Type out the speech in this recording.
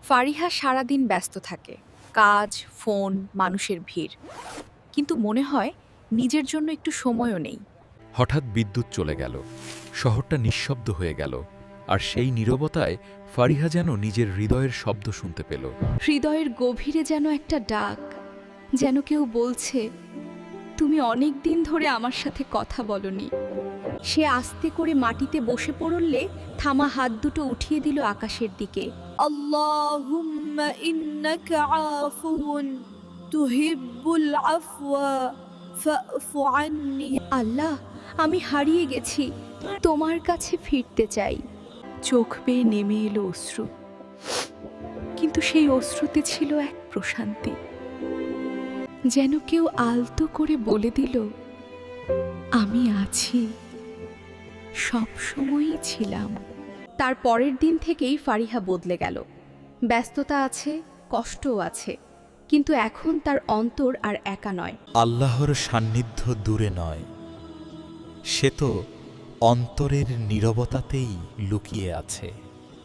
ফারিহা সারাদিন ব্যস্ত থাকে, কাজ, ফোন, মানুষের ভিড়। কিন্তু মনে হয় নিজের জন্য একটু সময়ও নেই। হঠাৎ বিদ্যুৎ চলে গেল, শহরটা নিঃশব্দ হয়ে গেল, আর সেই নীরবতায় ফারিহা যেন নিজের হৃদয়ের শব্দ শুনতে পেল। হৃদয়ের গভীরে যেন একটা ডাক, যেন কেউ বলছে, তুমি অনেক দিন ধরে আমার সাথে কথা বলনি। সে আস্তে করে মাটিতে বসে পড়লে থামা হাত দুটো উঠিয়ে দিল আকাশের দিকে। اللهم إنك عفو تحب العفو فاعف عني আল্লাহ, আমি হারিয়ে গেছি, তোমার কাছে ফিরতে চাই। চোখ বেয়ে নেমে এলো অশ্রু, কিন্তু সেই অশ্রুতে ছিল এক প্রশান্তি, যেন কেউ আলতো করে বলে দিল, আমি আছি, সব সময়ই ছিলাম। তার পরের দিন থেকেই ফারিহা বদলে গেল। ব্যস্ততা আছে, কষ্টও আছে, কিন্তু এখন তার অন্তর আর একা নয়। আল্লাহর সান্নিধ্য দূরে নয়, সে তো অন্তরের নীরবতাতেই লুকিয়ে আছে।